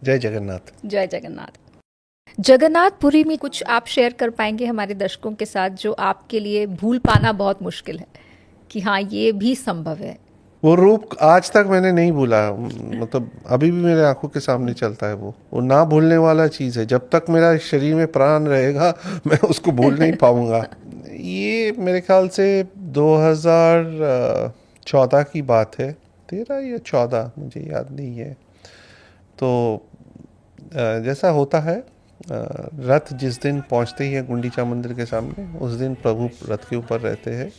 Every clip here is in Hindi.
जय जगन्नाथ। जय जगन्नाथ। जगन्नाथपुरी में कुछ आप शेयर कर पाएंगे हमारे दर्शकों के साथ जो आपके लिए भूल पाना बहुत मुश्किल है कि हाँ ये भी संभव है? वो रूप आज तक मैंने नहीं भूला, मतलब अभी भी मेरे आंखों के सामने चलता है। वो ना भूलने वाला चीज़ है। जब तक मेरा शरीर में प्राण रहेगा मैं उसको भूल नहीं पाऊंगा। ये मेरे ख्याल से 2014 की बात है, 13 या 14 मुझे याद नहीं है। तो जैसा होता है, रथ जिस दिन पहुंचते ही है गुंडीचा मंदिर के सामने, उस दिन प्रभु रथ के ऊपर रहते हैं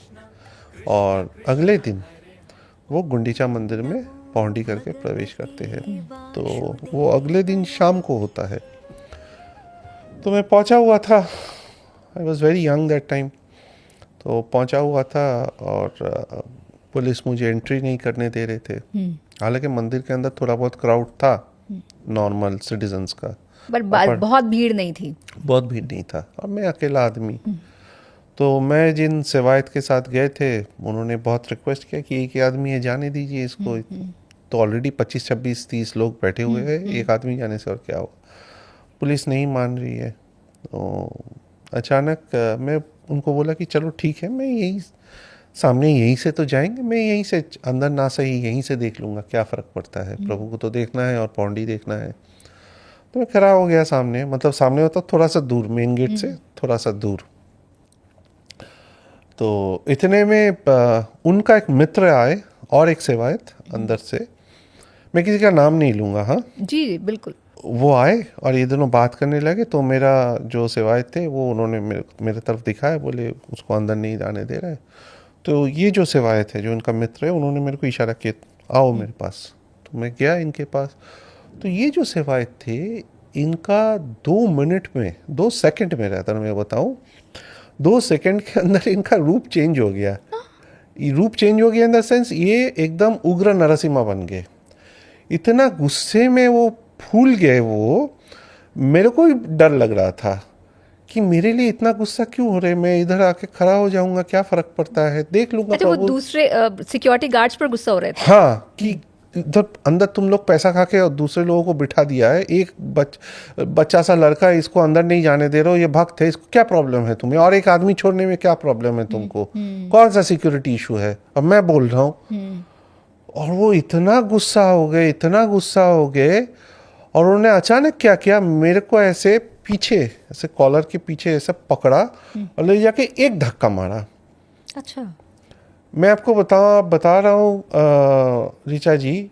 और अगले दिन वो गुंडीचा मंदिर में पौंडी करके प्रवेश करते हैं। तो वो अगले दिन शाम को होता है। तो मैं पहुंचा हुआ था, I was very young that time. तो पहुंचा हुआ था और पुलिस मुझे एंट्री नहीं करने दे रहे थे। हालांकि मंदिर के अंदर थोड़ा बहुत क्राउड था, नॉर्मल सिटीजन्स का, पर बहुत भीड़ नहीं थी। बहुत भीड़ नहीं था और मैं अकेला आदमी। तो मैं जिन सेवायत के साथ गए थे उन्होंने बहुत रिक्वेस्ट किया कि एक आदमी है, जाने दीजिए इसको। तो ऑलरेडी 25, 26, 30 लोग बैठे हुए हैं, एक आदमी जाने से और क्या हो। पुलिस नहीं मान रही है। तो अचानक मैं उनको बोला कि चलो ठीक है, मैं यही सामने यहीं से तो जाएंगे, मैं यहीं से अंदर ना सही यहीं से देख लूँगा, क्या फ़र्क पड़ता है, प्रभु को तो देखना है और पौंडी देखना है। तो मैं खड़ा हो गया सामने, मतलब सामने होता थोड़ा सा दूर, मेन गेट से थोड़ा सा दूर। तो इतने में उनका एक मित्र आए और एक सेवायत अंदर से, मैं किसी का नाम नहीं लूँगा, हाँ जी बिल्कुल। वो आए और ये दोनों बात करने लगे। तो मेरा जो सेवायत थे वो उन्होंने मेरे तरफ दिखाया, बोले उसको अंदर नहीं जाने दे रहे। तो ये जो सेवायत है, जो इनका मित्र है, उन्होंने मेरे को इशारा किया आओ मेरे पास। तो मैं गया इनके पास। तो ये जो सेवायत थे, इनका 2 मिनट में, 2 सेकंड में रहता, मैं बताऊं, 2 सेकंड के अंदर इनका रूप चेंज हो गया। ये रूप चेंज हो गया इन द सेंस ये एकदम उग्र नरसिम्हा बन गए। इतना गुस्से में वो फूल गए। वो मेरे को ही डर लग रहा था कि मेरे लिए इतना गुस्सा क्यों हो रहा है, मैं इधर आके खड़ा हो जाऊंगा, क्या फर्क पड़ता है, देख लूंगा। अच्छा, वो दूसरे सिक्योरिटी गार्ड्स पर गुस्सा हो रहे थे? हाँ, कि इधर अंदर तुम लोग पैसा खा के और दूसरे लोगों को बिठा दिया है, एक बच्चा सा लड़का है, इसको अंदर नहीं जाने दे रहे हो, ये भक्त है, इसको क्या प्रॉब्लम है तुम्हें, और एक आदमी छोड़ने में क्या प्रॉब्लम है तुमको, कौन सा सिक्योरिटी इशू है, अब मैं बोल रहा हूँ। और वो इतना गुस्सा हो गए, इतना गुस्सा हो गए, और उन्होंने अचानक क्या किया, मेरे को ऐसे पीछे, ऐसे कॉलर के पीछे ऐसे पकड़ा और ले जाके एक धक्का मारा। अच्छा। मैं आपको बता रहा हूँ ऋचा जी,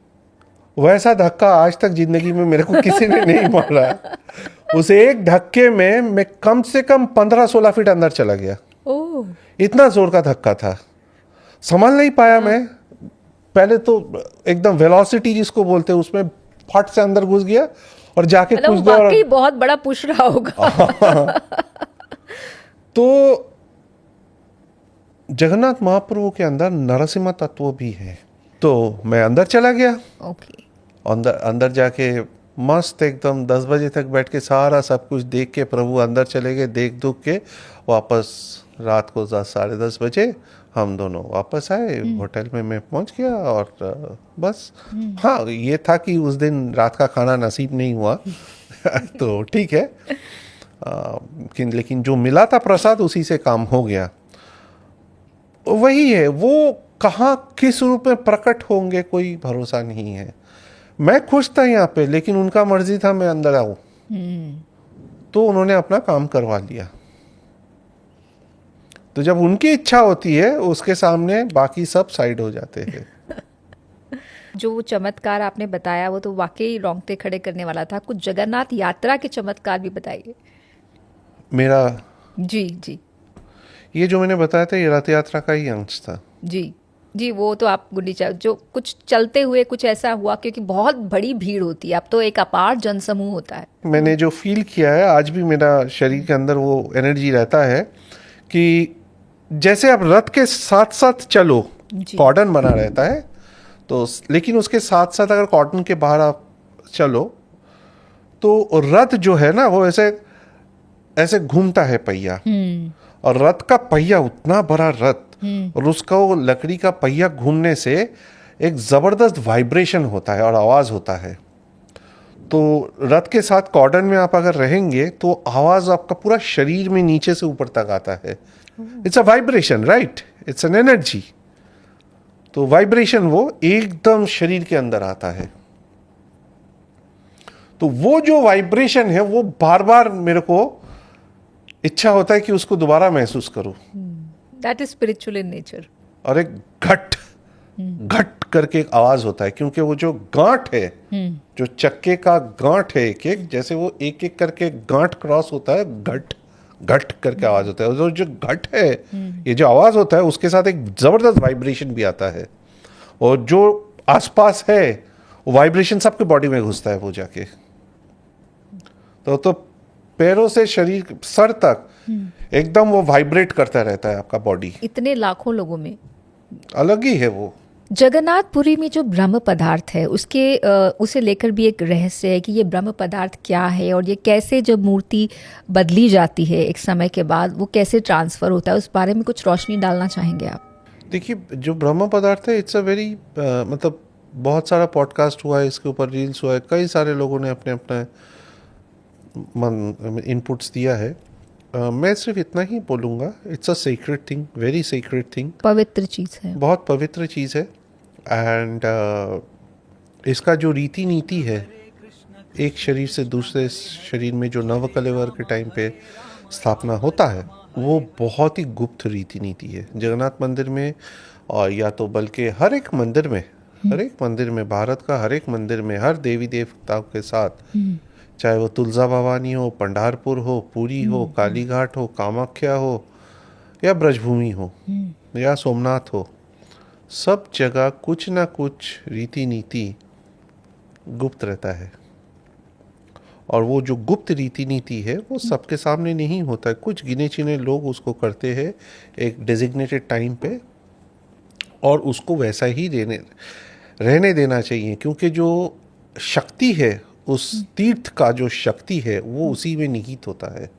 वैसा धक्का आज तक जिंदगी में मेरे को किसी ने नहीं मारा। उस एक धक्के में मैं कम से कम 15-16 फीट अंदर चला गया। ओह, इतना जोर का धक्का था, संभल नहीं पाया मैं। पहले तो एकदम वेलोसिटी जिसको बोलते हैं, उसमें फट से अंदर घुस गया और जाके कुछ देर वाकई बहुत बड़ा पुश रहा होगा। तो जगन्नाथ महाप्रभु के अंदर नरसिम्हा तत्व भी है। तो मैं अंदर चला गया। ओके। अंदर जाके मस्त एकदम 10 बजे तक बैठ के सारा सब कुछ देख के प्रभु अंदर चले गए। देख दुख के वापस रात को 10, साढ़े 10 बजे हम दोनों वापस आए। होटल में मैं पहुंच गया और बस। हाँ, ये था कि उस दिन रात का खाना नसीब नहीं हुआ तो ठीक है, लेकिन जो मिला था प्रसाद उसी से काम हो गया। वही है, वो कहाँ किस रूप में प्रकट होंगे कोई भरोसा नहीं है। मैं खुश था यहाँ पे, लेकिन उनका मर्जी था मैं अंदर आऊं, तो उन्होंने अपना काम करवा लिया। तो जब उनकी इच्छा होती है उसके सामने बाकी सब साइड हो जाते हैं। जो चमत्कार आपने बताया वो तो वाकई रोंगटे खड़े करने वाला था। कुछ जगन्नाथ यात्रा के चमत्कार भी बताइए। मेरा जी ये जो मैंने बताया था, ये रथ यात्रा का ही अंश था। जी, वो तो आप गुंडीचा जो कुछ चलते हुए कुछ ऐसा हुआ, क्योंकि बहुत बड़ी भीड़ होती है, अब तो एक अपार जनसमूह होता है। मैंने जो फील किया है, आज भी मेरा शरीर के अंदर वो एनर्जी रहता है कि जैसे आप रथ के साथ साथ चलो, कॉर्डन बना रहता है, तो लेकिन उसके साथ साथ अगर कॉर्डन के बाहर आप चलो तो रथ जो है ना, वो ऐसे ऐसे घूमता है पहिया। और रथ का पहिया उतना बड़ा रथ, और उसका वो लकड़ी का पहिया घूमने से एक जबरदस्त वाइब्रेशन होता है और आवाज होता है। तो रथ के साथ कॉर्डन में आप अगर रहेंगे तो आवाज आपका पूरा शरीर में नीचे से ऊपर तक आता है. It's a vibration, right? It's an energy. तो वाइब्रेशन वो एकदम शरीर के अंदर आता है. तो वो जो वाइब्रेशन है वो बार बार मेरे को इच्छा होता है कि उसको दोबारा महसूस करूं. That is spiritual in nature. और एक घट घट करके एक आवाज होता है, क्योंकि वो जो गांठ है, जो चक्के का गांठ है, एक एक जैसे वो एक एक करके गांठ क्रॉस होता है, घट घट करके आवाज होता है. और जो घट है, ये जो आवाज होता है, उसके साथ एक जबरदस्त वाइब्रेशन भी आता है. और जो आसपास है वो वाइब्रेशन सबके बॉडी में घुसता है वो जाके. तो पैरों से शरीर सर तक एकदम वो वाइब्रेट करता रहता है आपका बॉडी. इतने लाखों लोगों में अलग ही है वो. जगन्नाथपुरी में जो ब्रह्म पदार्थ है उसे लेकर भी एक रहस्य है कि ये ब्रह्म पदार्थ क्या है, और ये कैसे जब मूर्ति बदली जाती है एक समय के बाद वो कैसे ट्रांसफर होता है, उस बारे में कुछ रोशनी डालना चाहेंगे आप? देखिए, जो ब्रह्म पदार्थ है, इट्स अ वेरी मतलब बहुत सारा पॉडकास्ट हुआ है इसके ऊपर, रील्स हुआ है, कई सारे लोगों ने अपने अपने इनपुट्स दिया है. मैं सिर्फ इतना ही बोलूँगा, it's a secret thing, very secret thing. पवित्र चीज़ है, बहुत पवित्र चीज़ है. एंड इसका जो रीति नीति है, एक शरीर से दूसरे शरीर में जो नवकलेवर के टाइम पे स्थापना होता है, वो बहुत ही गुप्त रीति नीति है जगन्नाथ मंदिर में. और या तो बल्कि हर एक मंदिर में, भारत का हर एक मंदिर में, हर देवी देवताओं के साथ, चाहे वो तुलजा भवानी हो, पंढारपुर हो, पूरी हो, कालीघाट हो, कामाख्या हो, या ब्रजभूमि हो, या सोमनाथ हो, सब जगह कुछ ना कुछ रीति नीति गुप्त रहता है. और वो जो गुप्त रीति नीति है वो सबके सामने नहीं होता है. कुछ गिने चुने लोग उसको करते हैं एक डेजिग्नेटेड टाइम पे, और उसको वैसा ही रहने देना चाहिए. क्योंकि जो शक्ति है, उस तीर्थ का जो शक्ति है, वो उसी में निहित होता है.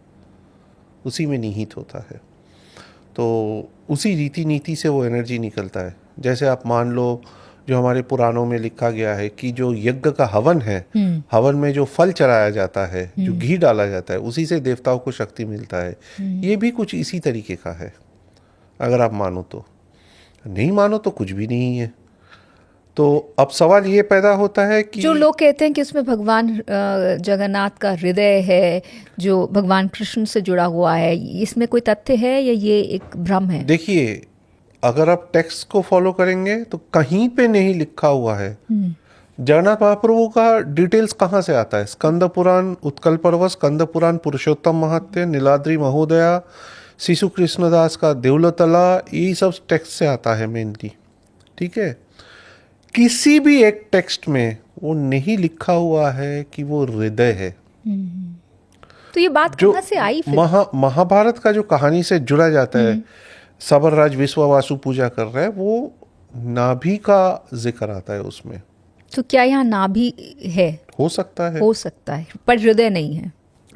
तो उसी रीति नीति से वो एनर्जी निकलता है. जैसे आप मान लो, जो हमारे पुराणों में लिखा गया है कि जो यज्ञ का हवन है, हवन में जो फल चढ़ाया जाता है, जो घी डाला जाता है, उसी से देवताओं को शक्ति मिलता है. ये भी कुछ इसी तरीके का है, अगर आप मानो तो. नहीं मानो तो कुछ भी नहीं है. तो अब सवाल ये पैदा होता है कि जो लोग कहते हैं कि उसमें भगवान जगन्नाथ का हृदय है जो भगवान कृष्ण से जुड़ा हुआ है, इसमें कोई तथ्य है या ये एक भ्रम है? देखिए, अगर आप टेक्स्ट को फॉलो करेंगे तो कहीं पे नहीं लिखा हुआ है. जगन्नाथ महाप्रभु का डिटेल्स कहाँ से आता है? स्कंद पुराण, उत्कल पर्व, स्कंद पुराण, पुरुषोत्तम महत्य, नीलाद्री महोदया, शिशु कृष्णदास का देवलतला, ये सब टेक्स्ट से आता है मेनली. ठीक है, किसी भी एक टेक्स्ट में वो नहीं लिखा हुआ है कि वो हृदय है. तो ये बात कहाँ से आई फिर? महाभारत का जो कहानी से जुड़ा जाता है, सबरराज विश्वावासु पूजा कर रहे हैं, वो नाभि का जिक्र आता है उसमें. तो क्या यहाँ नाभि है? हो सकता है, पर हृदय नहीं है.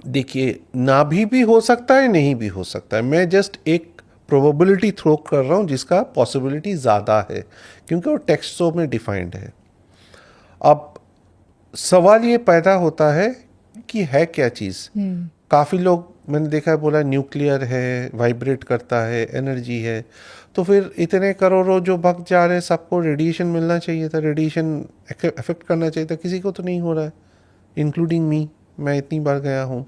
देखिए, नाभि भी हो सकता है, नहीं भी हो सकता है. मैं जस्ट एक प्रोबेबिलिटी थ्रो कर रहा हूँ जिसका पॉसिबिलिटी ज़्यादा है, क्योंकि वो टेक्स्टों में डिफाइंड है. अब सवाल ये पैदा होता है कि है क्या चीज़. काफ़ी लोग मैंने देखा है बोला न्यूक्लियर है, वाइब्रेट करता है, एनर्जी है. तो फिर इतने करोड़ों जो भक्त जा रहे हैं, सबको रेडिएशन मिलना चाहिए था, रेडिएशन इफेक्ट करना चाहिए था. किसी को तो नहीं हो रहा है, इंक्लूडिंग मी. मैं इतनी बार गया हूँ.